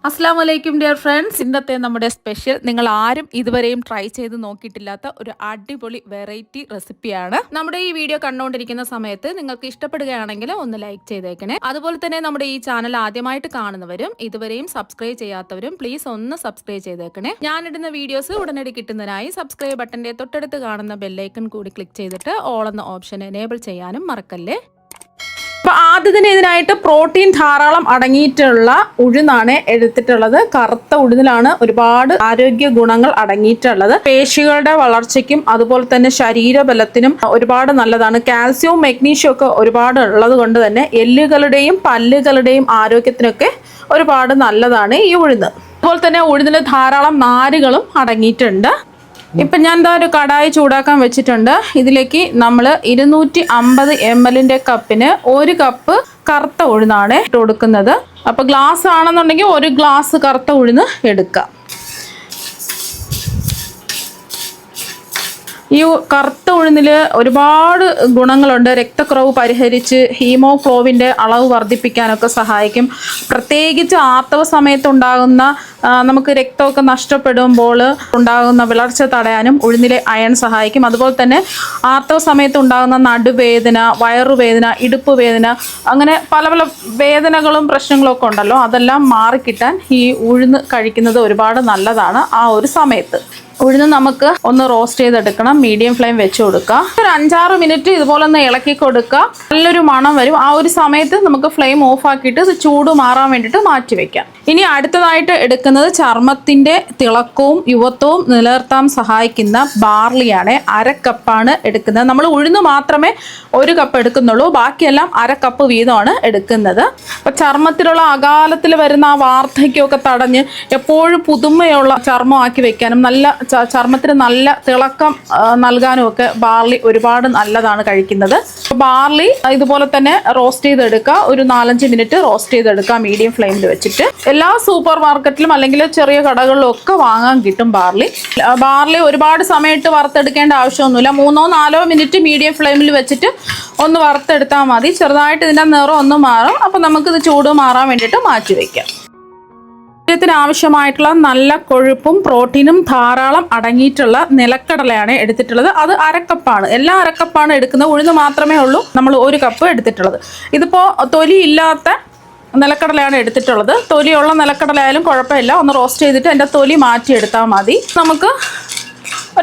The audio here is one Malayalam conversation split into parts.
അസ്സലാമു അലൈക്കും ഡിയർ ഫ്രണ്ട്സ്. ഇന്നത്തെ നമ്മുടെ സ്പെഷ്യൽ നിങ്ങൾ ആരും ഇതുവരെയും ട്രൈ ചെയ്ത് നോക്കിയിട്ടില്ലാത്ത ഒരു അടിപൊളി വെറൈറ്റി റെസിപ്പിയാണ്. നമ്മുടെ ഈ വീഡിയോ കണ്ടുകൊണ്ടിരിക്കുന്ന സമയത്ത് നിങ്ങൾക്ക് ഇഷ്ടപ്പെടുകയാണെങ്കിൽ ഒന്ന് ലൈക്ക് ചെയ്തേക്കണേ. അതുപോലെ തന്നെ നമ്മുടെ ഈ ചാനൽ ആദ്യമായിട്ട് കാണുന്നവരും ഇതുവരെയും സബ്സ്ക്രൈബ് ചെയ്യാത്തവരും പ്ലീസ് ഒന്ന് സബ്സ്ക്രൈബ് ചെയ്തേക്കണേ. ഞാനിടുന്ന വീഡിയോസ് ഉടനടി കിട്ടുന്നതിനായി സബ്സ്ക്രൈബ് ബട്ടന്റെ തൊട്ടടുത്ത് കാണുന്ന ബെല്ലൈക്കൺ കൂടി ക്ലിക്ക് ചെയ്തിട്ട് ഓൾ എന്ന ഓപ്ഷൻ എനേബിൾ ചെയ്യാനും മറക്കല്ലേ. അപ്പോൾ ആദ്യത്തിന് ഇതിനായിട്ട് പ്രോട്ടീൻ ധാരാളം അടങ്ങിയിട്ടുള്ള ഉഴുന്നാണ് എടുത്തിട്ടുള്ളത്. കറുത്ത ഉഴുന്നിലാണ് ഒരുപാട് ആരോഗ്യ ഗുണങ്ങൾ അടങ്ങിയിട്ടുള്ളത്. പേശികളുടെ വളർച്ചയ്ക്കും അതുപോലെ തന്നെ ശരീരബലത്തിനും ഒരുപാട് നല്ലതാണ്. കാൽസ്യവും മെഗ്നീഷ്യവും ഒക്കെ ഒരുപാട് ഉള്ളത് കൊണ്ട് തന്നെ എല്ലുകളുടെയും പല്ലുകളുടെയും ആരോഗ്യത്തിനൊക്കെ ഒരുപാട് നല്ലതാണ് ഈ ഉഴുന്ന്. അതുപോലെ തന്നെ ഉഴുന്നിൽ ധാരാളം നാരുകളും അടങ്ങിയിട്ടുണ്ട്. ഇപ്പം ഞാൻ എന്താ ഒരു കടായി ചൂടാക്കാൻ വെച്ചിട്ടുണ്ട്. ഇതിലേക്ക് നമ്മൾ 250 ml കപ്പിന് 1 കപ്പ് കറുത്ത ഉഴുന്നാണ് ഇട്ട് കൊടുക്കുന്നത്. അപ്പോൾ ഗ്ലാസ് ആണെന്നുണ്ടെങ്കിൽ 1 ഗ്ലാസ് കറുത്ത ഉഴുന്ന് എടുക്കാം. ഈ കറുത്ത ഉഴുന്നിൽ ഒരുപാട് ഗുണങ്ങളുണ്ട്. രക്തക്കുറവ് പരിഹരിച്ച് ഹീമോഗ്ലോബിൻ്റെ അളവ് വർദ്ധിപ്പിക്കാനൊക്കെ സഹായിക്കും. പ്രത്യേകിച്ച് ആർത്തവ സമയത്തുണ്ടാകുന്ന നമുക്ക് രക്തമൊക്കെ നഷ്ടപ്പെടുമ്പോൾ ഉണ്ടാകുന്ന വിളർച്ച തടയാനും ഉഴുന്നിലെ അയൺ സഹായിക്കും. അതുപോലെ തന്നെ ആർത്തവ സമയത്ത് ഉണ്ടാകുന്ന നടുവേദന, വയറുവേദന, ഇടുപ്പ് വേദന, അങ്ങനെ പല പല വേദനകളും പ്രശ്നങ്ങളും ഒക്കെ ഉണ്ടല്ലോ, അതെല്ലാം മാറിക്കിട്ടാൻ ഈ ഉഴുന്ന് കഴിക്കുന്നത് ഒരുപാട് നല്ലതാണ്. ആ ഒരു സമയത്ത് ഉഴുന്ന് നമുക്ക് ഒന്ന് റോസ്റ്റ് ചെയ്തെടുക്കണം. മീഡിയം ഫ്ലെയിം വെച്ച് കൊടുക്കുക. ഒരു 5-6 മിനിറ്റ് ഇതുപോലെ ഒന്ന് ഇളക്കി കൊടുക്കുക. നല്ലൊരു മണം വരും. ആ ഒരു സമയത്ത് നമുക്ക് ഫ്ലെയിം ഓഫ് ആക്കിയിട്ട് ഇത് ചൂട് മാറാൻ വേണ്ടിയിട്ട് മാറ്റി വെക്കാം. ഇനി അടുത്തതായിട്ട് എടുക്കുന്നത് ചർമ്മത്തിൻ്റെ തിളക്കവും യുവത്വവും നിലനിർത്താൻ സഹായിക്കുന്ന ബാർലിയാണ്. 1/2 കപ്പാണ് എടുക്കുന്നത്. നമ്മൾ ഉഴുന്ന് മാത്രമേ 1 കപ്പ് എടുക്കുന്നുള്ളൂ. ബാക്കിയെല്ലാം 1/2 കപ്പ് വീതമാണ് എടുക്കുന്നത്. അപ്പോൾ ചർമ്മത്തിലുള്ള അകാലത്തിൽ വരുന്ന ആ വാർദ്ധക്യമൊക്കെ തടഞ്ഞ് എപ്പോഴും പുതുമയുള്ള ചർമ്മമാക്കി വെക്കാനും നല്ല ചർമ്മത്തിന് നല്ല തിളക്കം നൽകാനും ഒക്കെ ബാർലി ഒരുപാട് നല്ലതാണ് കഴിക്കുന്നത്. ബാർലി ഇതുപോലെ തന്നെ റോസ്റ്റ് ചെയ്തെടുക്കുക. ഒരു 4-5 മിനിറ്റ് റോസ്റ്റ് ചെയ്തെടുക്കുക മീഡിയം ഫ്ലെയിമിൽ വെച്ചിട്ട്. എല്ലാ സൂപ്പർ മാർക്കറ്റിലും അല്ലെങ്കിൽ ചെറിയ കടകളിലും ഒക്കെ വാങ്ങാൻ കിട്ടും ബാർലി. ബാർലി ഒരുപാട് സമയത്ത് വറുത്തെടുക്കേണ്ട ആവശ്യമൊന്നുമില്ല. 3-4 മിനിറ്റ് മീഡിയം ഫ്ലെയിമിൽ വെച്ചിട്ട് ഒന്ന് വറുത്തെടുത്താൽ മതി. ചെറുതായിട്ട് ഇതിൻ്റെ നിറം ഒന്ന് മാറും. അപ്പോൾ നമുക്കിത് ചൂട് മാറാൻ വേണ്ടിയിട്ട് മാറ്റി വയ്ക്കാം. ശരീരത്തിന് ആവശ്യമായിട്ടുള്ള നല്ല കൊഴുപ്പും പ്രോട്ടീനും ധാരാളം അടങ്ങിയിട്ടുള്ള നിലക്കടലയാണ് എടുത്തിട്ടുള്ളത്. അത് 1/2 കപ്പാണ്. എല്ലാം 1/2 കപ്പാണ് എടുക്കുന്നത്. ഉഴുന്ന് മാത്രമേ ഉള്ളൂ നമ്മൾ 1 കപ്പ് എടുത്തിട്ടുള്ളത്. ഇതിപ്പോൾ തൊലി ഇല്ലാത്ത നിലക്കടലയാണ് എടുത്തിട്ടുള്ളത്. തൊലിയുള്ള നിലക്കടലയായാലും കുഴപ്പമില്ല. ഒന്ന് റോസ്റ്റ് ചെയ്തിട്ട് അതിൻ്റെ തൊലി മാറ്റിയെടുത്താൽ മതി. നമുക്ക്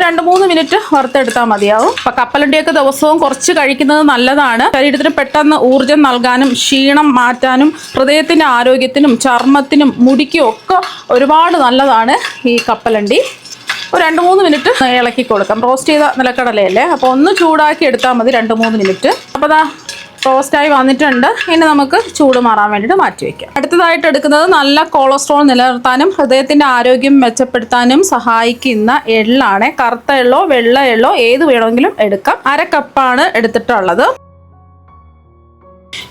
2-3 മിനിറ്റ് വറുത്തെടുത്താൽ മതിയാവും. അപ്പം കപ്പലണ്ടിയൊക്കെ ദിവസവും കുറച്ച് കഴിക്കുന്നത് നല്ലതാണ്. ശരീരത്തിന് പെട്ടെന്ന് ഊർജ്ജം നൽകാനും ക്ഷീണം മാറ്റാനും ഹൃദയത്തിൻ്റെ ആരോഗ്യത്തിനും ചർമ്മത്തിനും മുടിക്കും ഒക്കെ ഒരുപാട് നല്ലതാണ് ഈ കപ്പലണ്ടി. ഒരു 2-3 മിനിറ്റ് ഇളക്കി കൊടുക്കാം. റോസ്റ്റ് ചെയ്ത നിലക്കടലയല്ലേ, അപ്പോൾ ഒന്ന് ചൂടാക്കി എടുത്താൽ മതി 2-3 മിനിറ്റ്. അപ്പോൾ ദാ റോസ്റ്റായി വന്നിട്ടുണ്ട്. ഇനി നമുക്ക് ചൂട് മാറാൻ വേണ്ടിയിട്ട് മാറ്റി വയ്ക്കാം. അടുത്തതായിട്ട് എടുക്കുന്നത് നല്ല കൊളസ്ട്രോൾ നിലനിർത്താനും ഹൃദയത്തിൻ്റെ ആരോഗ്യം മെച്ചപ്പെടുത്താനും സഹായിക്കുന്ന എള്ളാണ്. കറുത്ത എള്ളോ വെള്ള എള്ളോ ഏത് വേണമെങ്കിലും എടുക്കാം. 1/2 കപ്പാണ് എടുത്തിട്ടുള്ളത്.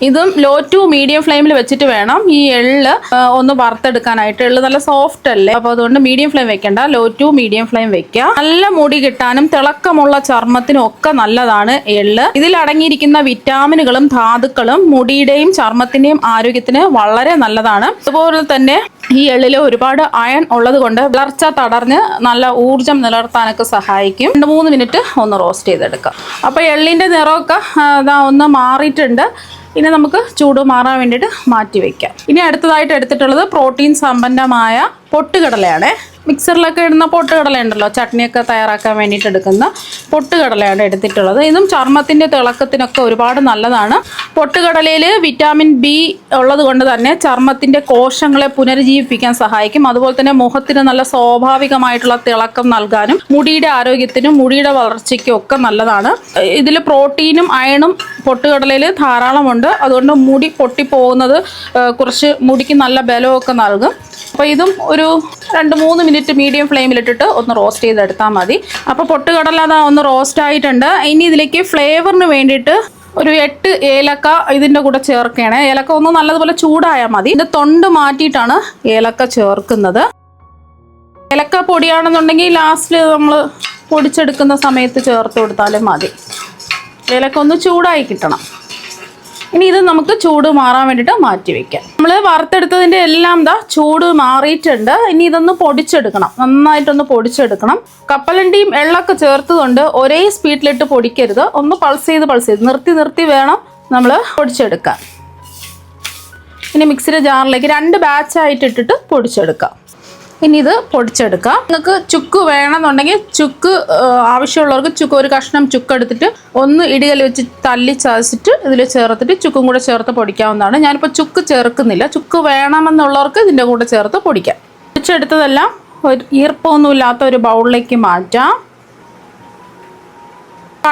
ഇതും ലോ ടു മീഡിയം ഫ്ലെയിമിൽ വെച്ചിട്ട് വേണം ഈ എള്ള് ഒന്ന് വറുത്തെടുക്കാനായിട്ട്. എള്ള് നല്ല സോഫ്റ്റ് അല്ലേ, അപ്പോൾ അതുകൊണ്ട് മീഡിയം ഫ്ലെയിം വെക്കേണ്ട, ലോ ടു മീഡിയം ഫ്ലെയിം വെക്കുക. നല്ല മുടി കിട്ടാനും തിളക്കമുള്ള ചർമ്മത്തിനും ഒക്കെ നല്ലതാണ് എള്ള്. ഇതിൽ അടങ്ങിയിരിക്കുന്ന വിറ്റാമിനുകളും ധാതുക്കളും മുടിയുടെയും ചർമ്മത്തിന്റെയും ആരോഗ്യത്തിന് വളരെ നല്ലതാണ്. അതുപോലെ തന്നെ ഈ എള്ളിൽ ഒരുപാട് അയൺ ഉള്ളത് കൊണ്ട് വിളർച്ച തടഞ്ഞ് നല്ല ഊർജ്ജം നിലനിർത്താനൊക്കെ സഹായിക്കും. 2-3 മിനിറ്റ് ഒന്ന് റോസ്റ്റ് ചെയ്തെടുക്കാം. അപ്പോൾ എള്ളിൻ്റെ നിറമൊക്കെ ഒന്ന് മാറിയിട്ടുണ്ട്. ഇനി നമുക്ക് ചൂട് മാറാൻ വേണ്ടിയിട്ട് മാറ്റി വയ്ക്കാം. ഇനി അടുത്തതായിട്ട് എടുത്തിട്ടുള്ളത് പ്രോട്ടീൻ സമ്പന്നമായ പൊട്ടുകടലയാണ്. മിക്സറിലൊക്കെ ഇടുന്ന പൊട്ടുകടല ഉണ്ടല്ലോ, ചട്നിയൊക്കെ തയ്യാറാക്കാൻ വേണ്ടിയിട്ട് എടുക്കുന്ന പൊട്ടുകടലയാണ് എടുത്തിട്ടുള്ളത്. ഇതും ചർമ്മത്തിൻ്റെ തിളക്കത്തിനൊക്കെ ഒരുപാട് നല്ലതാണ്. പൊട്ടുകടലയിൽ വിറ്റാമിൻ ബി ഉള്ളത് കൊണ്ട് തന്നെ ചർമ്മത്തിൻ്റെ കോശങ്ങളെ പുനരുജ്ജീവിപ്പിക്കാൻ സഹായിക്കും. അതുപോലെ തന്നെ മുഖത്തിന് നല്ല സ്വാഭാവികമായിട്ടുള്ള തിളക്കം നൽകാനും മുടിയുടെ ആരോഗ്യത്തിനും മുടിയുടെ വളർച്ചയ്ക്കും ഒക്കെ നല്ലതാണ്. ഇതിൽ പ്രോട്ടീനും അയണും പൊട്ടുകടലയിൽ ധാരാളമുണ്ട്. അതുകൊണ്ട് മുടി പൊട്ടിപ്പോകുന്നത് കുറച്ച് മുടിക്ക് നല്ല ബലമൊക്കെ നൽകും. അപ്പോൾ ഇതും ഒരു 2-3 മിനിറ്റ് മീഡിയം ഫ്ലെയിമിലിട്ടിട്ട് ഒന്ന് റോസ്റ്റ് ചെയ്തെടുത്താൽ മതി. അപ്പോൾ പൊട്ടുകടല ഒന്ന് റോസ്റ്റ് ആയിട്ടുണ്ട്. ഇനി ഇതിലേക്ക് ഫ്ലേവറിന് വേണ്ടിയിട്ട് ഒരു 8 ഏലക്ക ഇതിൻ്റെ കൂടെ ചേർക്കുകയാണ്. ഏലക്ക ഒന്ന് നല്ലതുപോലെ ചൂടായാൽ മതി. ഇതിൻ്റെ തൊണ്ട് മാറ്റിയിട്ടാണ് ഏലക്ക ചേർക്കുന്നത്. ഏലക്ക പൊടിയാണെന്നുണ്ടെങ്കിൽ ലാസ്റ്റിൽ നമ്മൾ പൊടിച്ചെടുക്കുന്ന സമയത്ത് ചേർത്ത് കൊടുത്താലും മതി. ഏലക്ക ഒന്ന് ചൂടായി കിട്ടണം. ഇനി ഇത് നമുക്ക് ചൂട് മാറാൻ വേണ്ടിയിട്ട് മാറ്റി വെക്കാം. നമ്മൾ വറുത്തെടുത്തതിൻ്റെ എല്ലാം ചൂട് മാറിയിട്ടുണ്ട്. ഇനി ഇതൊന്ന് പൊടിച്ചെടുക്കണം, നന്നായിട്ടൊന്ന് പൊടിച്ചെടുക്കണം. കപ്പലണ്ടിയും എള്ളൊക്കെ ചേർത്തതുകൊണ്ട് ഒരേ സ്പീഡിലിട്ട് പൊടിക്കരുത്, ഒന്ന് പൾസ് ചെയ്ത് നിർത്തി വേണം നമ്മൾ പൊടിച്ചെടുക്കാൻ. ഇനി മിക്സിയുടെ ജാറിലേക്ക് 2 ബാച്ചായിട്ട് ഇട്ടിട്ട് പൊടിച്ചെടുക്കാം. ഇനി ഇത് പൊടിച്ചെടുക്കാം. നിങ്ങൾക്ക് ചുക്ക് വേണമെന്നുണ്ടെങ്കിൽ ചുക്ക് ആവശ്യമുള്ളവർക്ക് ചുക്ക് ഒരു കഷ്ണം ചുക്ക് എടുത്തിട്ട് ഒന്ന് ഇടികല്ല് വെച്ച് തല്ലി ചതച്ചിട്ട് ഇതിൽ ചേർത്തിട്ട് ചുക്കും കൂടെ ചേർത്ത് പൊടിക്കാവുന്നതാണ്. ഞാനിപ്പോൾ ചുക്ക് ചേർക്കുന്നില്ല. ചുക്ക് വേണമെന്നുള്ളവർക്ക് ഇതിൻ്റെ കൂടെ ചേർത്ത് പൊടിക്കാം. പൊടിച്ചെടുത്തതെല്ലാം ഒരു ഈർപ്പമൊന്നുമില്ലാത്ത ഒരു ബൗളിലേക്ക് മാറ്റാം.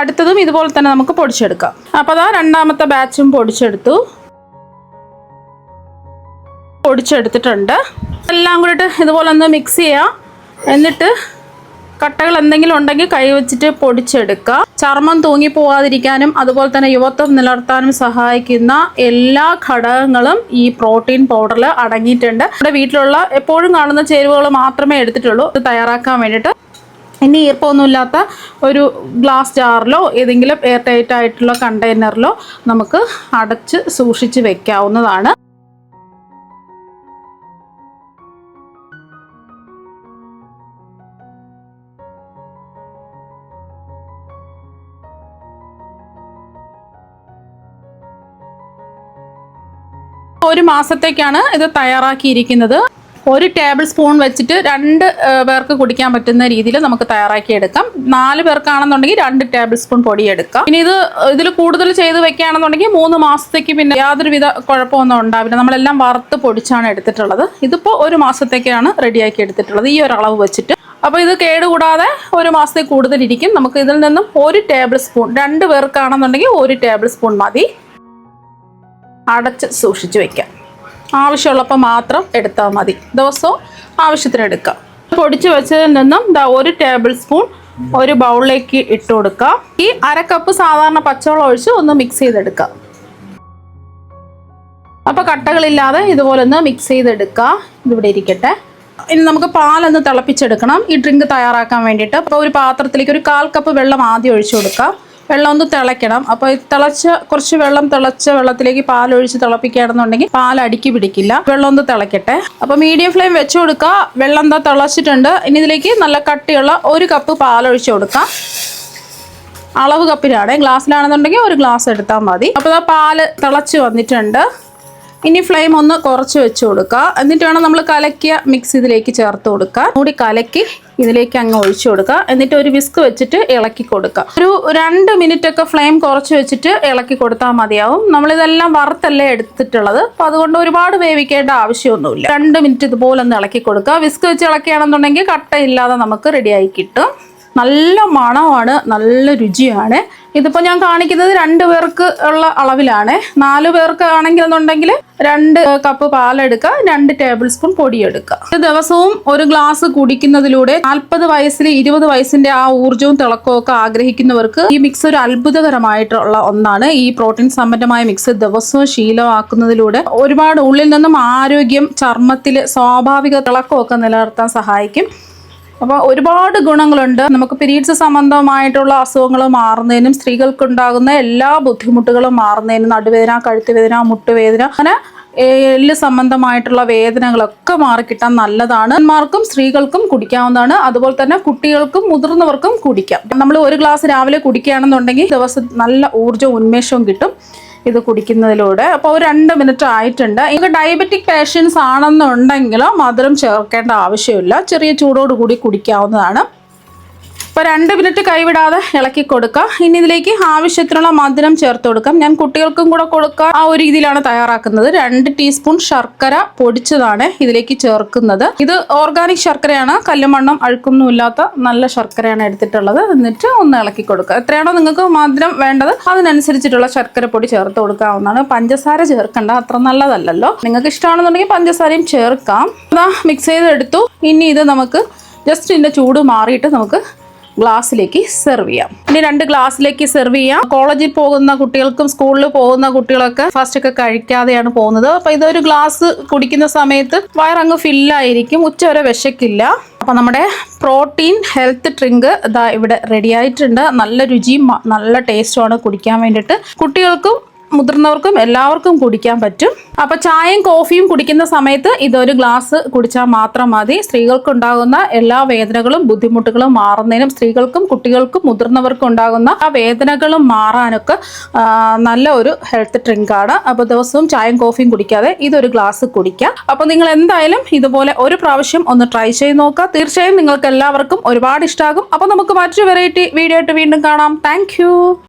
അടുത്തതും ഇതുപോലെ തന്നെ നമുക്ക് പൊടിച്ചെടുക്കാം. അപ്പോൾ അതാ രണ്ടാമത്തെ ബാച്ചും പൊടിച്ചെടുത്തിട്ടുണ്ട്. എല്ലാം കൂടിയിട്ട് ഇതുപോലെ ഒന്ന് മിക്സ് ചെയ്യാം. എന്നിട്ട് കട്ടകൾ എന്തെങ്കിലും ഉണ്ടെങ്കിൽ കൈ വെച്ചിട്ട് പൊടിച്ചെടുക്കുക. ചർമ്മം തൂങ്ങിപ്പോവാതിരിക്കാനും അതുപോലെ തന്നെ യുവത്വം നിലനിർത്താനും സഹായിക്കുന്ന എല്ലാ ഘടകങ്ങളും ഈ പ്രോട്ടീൻ പൗഡറിൽ അടങ്ങിയിട്ടുണ്ട്. നമ്മുടെ വീട്ടിലുള്ള എപ്പോഴും കാണുന്ന ചേരുവകൾ മാത്രമേ എടുത്തിട്ടുള്ളൂ ഇത് തയ്യാറാക്കാൻ വേണ്ടിയിട്ട്. ഇനി ഈർപ്പമൊന്നുമില്ലാത്ത ഒരു ഗ്ലാസ് ജാറിലോ ഏതെങ്കിലും എയർ ടൈറ്റ് ആയിട്ടുള്ള കണ്ടെയ്നറിലോ നമുക്ക് അടച്ച് സൂക്ഷിച്ച് വെക്കാവുന്നതാണ്. ഒരു മാസത്തേക്കാണ് ഇത് തയ്യാറാക്കിയിരിക്കുന്നത്. 1 ടേബിൾ സ്പൂൺ വെച്ചിട്ട് 2 പേർക്ക് കുടിക്കാൻ പറ്റുന്ന രീതിയിൽ നമുക്ക് തയ്യാറാക്കി എടുക്കാം. 4 പേർക്കാണെന്നുണ്ടെങ്കിൽ 2 ടേബിൾ സ്പൂൺ പൊടി എടുക്കാം. ഇനി ഇതിൽ കൂടുതൽ ചെയ്ത് വെക്കുകയാണെന്നുണ്ടെങ്കിൽ 3 മാസത്തേക്ക് പിന്നെ യാതൊരുവിധ കുഴപ്പമൊന്നും ഉണ്ടാവില്ല. നമ്മളെല്ലാം വറുത്ത് പൊടിച്ചാണ് എടുത്തിട്ടുള്ളത്. ഇതിപ്പോൾ 1 മാസത്തേക്കാണ് റെഡിയാക്കി എടുത്തിട്ടുള്ളത് ഈ ഒരു അളവ് വെച്ചിട്ട്. അപ്പോൾ ഇത് കേടുകൂടാതെ 1 മാസത്തിൽ കൂടുതലിരിക്കും. നമുക്ക് ഇതിൽ നിന്നും 1 ടേബിൾ സ്പൂൺ 2 പേർക്കാണെന്നുണ്ടെങ്കിൽ 1 ടേബിൾ സ്പൂൺ മതി. അടച്ച് സൂക്ഷിച്ച് വെക്കാം. ആവശ്യമുള്ളപ്പോൾ മാത്രം എടുത്താൽ മതി. ദിവസവും ആവശ്യത്തിന് എടുക്കാം. പൊടിച്ച് വെച്ചതിൽ നിന്നും 1 ടേബിൾ സ്പൂൺ ഒരു ബൗളിലേക്ക് ഇട്ട് കൊടുക്കാം. ഈ 1/2 കപ്പ് സാധാരണ പച്ചവെള്ളം ഒഴിച്ച് ഒന്ന് മിക്സ് ചെയ്തെടുക്കാം. അപ്പോൾ കട്ടകളില്ലാതെ ഇതുപോലെ ഒന്ന് മിക്സ് ചെയ്തെടുക്കാം. ഇതിവിടെ ഇരിക്കട്ടെ. ഇനി നമുക്ക് പാലൊന്ന് തിളപ്പിച്ചെടുക്കണം ഈ ഡ്രിങ്ക് തയ്യാറാക്കാൻ വേണ്ടിയിട്ട്. അപ്പോൾ ഒരു പാത്രത്തിലേക്ക് ഒരു 1/4 കപ്പ് വെള്ളം ആദ്യം ഒഴിച്ചു കൊടുക്കാം. വെള്ളം ഒന്ന് തിളയ്ക്കണം. അപ്പോൾ കുറച്ച് തിളച്ച വെള്ളത്തിലേക്ക് പാലൊഴിച്ച് തിളപ്പിക്കുകയാണെന്നുണ്ടെങ്കിൽ പാൽ അടുക്കി പിടിക്കില്ല. വെള്ളം ഒന്ന് തിളയ്ക്കട്ടെ. അപ്പോൾ മീഡിയം ഫ്ലെയിം വെച്ച് കൊടുക്കുക. വെള്ളം തിളച്ചിട്ടുണ്ട്. ഇനി ഇതിലേക്ക് നല്ല കട്ടിയുള്ള 1 കപ്പ് പാലൊഴിച്ച് കൊടുക്കാം. അളവ് കപ്പിലാണ്. ഗ്ലാസ്സിലാണെന്നുണ്ടെങ്കിൽ 1 ഗ്ലാസ് എടുത്താൽ മതി. അപ്പോൾ പാല് തിളച്ച് വന്നിട്ടുണ്ട്. ഇനി ഫ്ലെയിം ഒന്ന് കുറച്ച് വെച്ച് കൊടുക്കുക. എന്നിട്ട് വേണം നമ്മൾ കലക്കിയ മിക്സ് ഇതിലേക്ക് ചേർത്ത് കൊടുക്കുക. കൂടി കലക്കി ഇതിലേക്ക് അങ്ങ് ഒഴിച്ചു കൊടുക്കുക. എന്നിട്ട് ഒരു വിസ്ക് വെച്ചിട്ട് ഇളക്കി കൊടുക്കുക. ഒരു 2 മിനിറ്റ് ഒക്കെ ഫ്ലെയിം കുറച്ച് വെച്ചിട്ട് ഇളക്കി കൊടുത്താൽ മതിയാവും. നമ്മളിതെല്ലാം വറുത്തല്ലേ എടുത്തിട്ടുള്ളത്. അപ്പോൾ അതുകൊണ്ട് ഒരുപാട് വേവിക്കേണ്ട ആവശ്യമൊന്നുമില്ല. 2 മിനിറ്റ് ഇതുപോലെ ഒന്ന് ഇളക്കി കൊടുക്കുക. വിസ്ക് വെച്ച് ഇളക്കുകയാണെന്നുണ്ടെങ്കിൽ കട്ടയില്ലാതെ നമുക്ക് റെഡിയായി കിട്ടും. നല്ല മണമാണ്, നല്ല രുചിയാണ്. ഇതിപ്പോൾ ഞാൻ കാണിക്കുന്നത് 2 പേർക്ക് ഉള്ള അളവിലാണ്. 4 പേർക്ക് ആണെങ്കിലെന്നുണ്ടെങ്കിൽ 2 കപ്പ് പാലെടുക്കുക, 2 ടേബിൾ സ്പൂൺ പൊടിയെടുക്കുക. ദിവസവും 1 ഗ്ലാസ് കുടിക്കുന്നതിലൂടെ 40 വയസ്സിൽ 20 വയസ്സിന്റെ ആ ഊർജ്ജവും തിളക്കവും ഒക്കെ ആഗ്രഹിക്കുന്നവർക്ക് ഈ മിക്സ് ഒരു അത്ഭുതകരമായിട്ടുള്ള ഒന്നാണ്. ഈ പ്രോട്ടീൻ സമ്പന്നമായ മിക്സ് ദിവസവും ശീലമാക്കുന്നതിലൂടെ ഒരുപാട് ഉള്ളിൽ നിന്നും ആരോഗ്യം, ചർമ്മത്തിൽ സ്വാഭാവിക തിളക്കമൊക്കെ നിലനിർത്താൻ സഹായിക്കും. അപ്പോൾ ഒരുപാട് ഗുണങ്ങളുണ്ട്. നമുക്ക് പീരീഡ്സ് സംബന്ധമായിട്ടുള്ള അസുഖങ്ങൾ മാറുന്നതിനും സ്ത്രീകൾക്കുണ്ടാകുന്ന എല്ലാ ബുദ്ധിമുട്ടുകളും മാറുന്നതിനും നടുവേദന, കഴുത്തുവേദന, മുട്ടുവേദന, അങ്ങനെ എല്ല് സംബന്ധമായിട്ടുള്ള വേദനകളൊക്കെ മാറിക്കിട്ടാൻ നല്ലതാണ്. പുരുഷന്മാർക്കും സ്ത്രീകൾക്കും കുടിക്കാവുന്നതാണ്. അതുപോലെ തന്നെ കുട്ടികൾക്കും മുതിർന്നവർക്കും കുടിക്കാം. നമ്മൾ 1 ഗ്ലാസ് രാവിലെ കുടിക്കുകയാണെന്നുണ്ടെങ്കിൽ ദിവസം നല്ല ഊർജ്ജവും ഉന്മേഷവും കിട്ടും ഇത് കുടിക്കുന്നതിലൂടെ. അപ്പോൾ 2 മിനിറ്റ് ആയിട്ടുണ്ട്. നിങ്ങൾക്ക് ഡയബറ്റിക് പേഷ്യൻസ് ആണെന്നുണ്ടെങ്കിലോ മധുരം ചേർക്കേണ്ട ആവശ്യമില്ല. ചെറിയ ചൂടോട് കൂടി കുടിക്കാവുന്നതാണ്. അപ്പോൾ 2 മിനിറ്റ് കൈവിടാതെ ഇളക്കി കൊടുക്കുക. ഇനി ഇതിലേക്ക് ആവശ്യത്തിനുള്ള മധുരം ചേർത്ത് കൊടുക്കാം. ഞാൻ കുട്ടികൾക്കും കൂടെ കൊടുക്കുക ആ ഒരു രീതിയിലാണ് തയ്യാറാക്കുന്നത്. 2 ടീസ്പൂൺ ശർക്കര പൊടിച്ചതാണ് ഇതിലേക്ക് ചേർക്കുന്നത്. ഇത് ഓർഗാനിക് ശർക്കരയാണ്. കല്ലുമണ്ണും അഴുക്കൊന്നുമില്ലാത്ത നല്ല ശർക്കരയാണ് എടുത്തിട്ടുള്ളത്. എന്നിട്ട് ഒന്ന് ഇളക്കി കൊടുക്കുക. എത്രയാണോ നിങ്ങൾക്ക് മധുരം വേണ്ടത് അതിനനുസരിച്ചിട്ടുള്ള ശർക്കര പൊടി ചേർത്ത് കൊടുക്കാവുന്നതാണ്. പഞ്ചസാര ചേർക്കേണ്ട, അത്ര നല്ലതല്ലല്ലോ. നിങ്ങൾക്ക് ഇഷ്ടമാണെന്നുണ്ടെങ്കിൽ പഞ്ചസാരയും ചേർക്കാം. അതാ മിക്സ് ചെയ്തെടുത്തു. ഇനി ഇത് നമുക്ക് ജസ്റ്റ് ഇതിൻ്റെ ചൂട് മാറിയിട്ട് നമുക്ക് ഗ്ലാസ്സിലേക്ക് സെർവ് ചെയ്യാം. ഇനി 2 ഗ്ലാസ്സിലേക്ക് സെർവ് ചെയ്യാം. കോളേജിൽ പോകുന്ന കുട്ടികൾക്കും സ്കൂളിൽ പോകുന്ന കുട്ടികളൊക്കെ ഫസ്റ്റ് ഒക്കെ കഴിക്കാതെയാണ് പോകുന്നത്. അപ്പോൾ ഇതൊരു ഗ്ലാസ് കുടിക്കുന്ന സമയത്ത് വയറങ്ങ് ഫില്ലായിരിക്കും, ഉച്ചവരെ വിശക്കില്ല. അപ്പോൾ നമ്മുടെ പ്രോട്ടീൻ ഹെൽത്ത് ഡ്രിങ്ക് ഇതാ ഇവിടെ റെഡി ആയിട്ടുണ്ട്. നല്ല രുചിയും നല്ല ടേസ്റ്റുമാണ് കുടിക്കാൻ വേണ്ടിയിട്ട്. കുട്ടികൾക്കും മുതിർന്നവർക്കും എല്ലാവർക്കും കുടിക്കാൻ പറ്റും. അപ്പോൾ ചായയും കോഫിയും കുടിക്കുന്ന സമയത്ത് ഇതൊരു ഗ്ലാസ് കുടിച്ചാൽ മാത്രം മതി. സ്ത്രീകൾക്കുണ്ടാകുന്ന എല്ലാ വേദനകളും ബുദ്ധിമുട്ടുകളും മാറുന്നതിനും സ്ത്രീകൾക്കും കുട്ടികൾക്കും മുതിർന്നവർക്കും ഉണ്ടാകുന്ന ആ വേദനകളും മാറാനൊക്കെ നല്ല ഒരു ഹെൽത്ത് ഡ്രിങ്കാണ്. അപ്പോൾ ദിവസവും ചായയും കോഫിയും കുടിക്കാതെ ഇതൊരു ഗ്ലാസ് കുടിക്കാം. അപ്പോൾ നിങ്ങൾ എന്തായാലും ഇതുപോലെ ഒരു പ്രാവശ്യം ഒന്ന് ട്രൈ ചെയ്ത് നോക്കുക. തീർച്ചയായും നിങ്ങൾക്ക് എല്ലാവർക്കും ഒരുപാട് ഇഷ്ടമാകും. അപ്പോൾ നമുക്ക് മറ്റൊരു വെറൈറ്റി വീഡിയോ ആയിട്ട് വീണ്ടും കാണാം. താങ്ക്